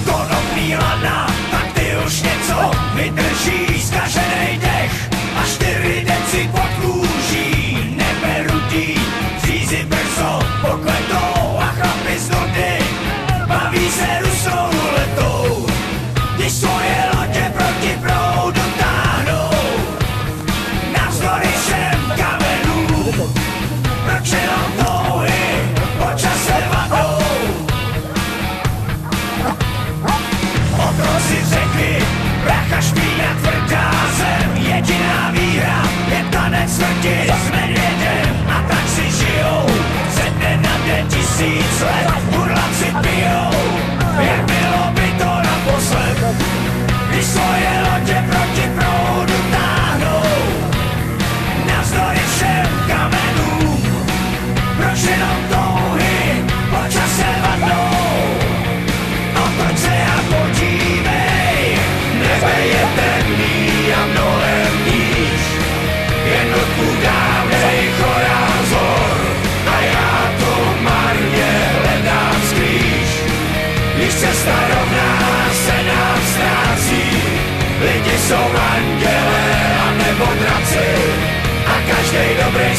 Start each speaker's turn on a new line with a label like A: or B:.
A: Konopný lana, tak ty už něco vydrží, zkaženej dech a 4 deci pod kůží. Neberutý, řízy brzo pokletou a chlapi z nudy baví se rusou ruletou. Když svoje lodě proti proudu táhnou, navzdory všem kamenům, proč jenom touhy po čase vadou. Otroci řekli, bracha špína tvrdá zem, jediná výhra je tanec smrti s medvědem. A tak si žijou, ze dne na den 1000 let, burlaci pijou, jak bylo by to naposled. Když svoje lodě proti proudu táhnou, navzdory všem kamenům, proč jenom touhy po čase vadnou. Otoč se a podívej, nebe je temný a mnohem níž, jednotku dávnej chorál z hor a já to marně hledám skrýž. Když cesta rovná se nám ztrácí, lidi jsou andělé a nebo draci a každej dobrý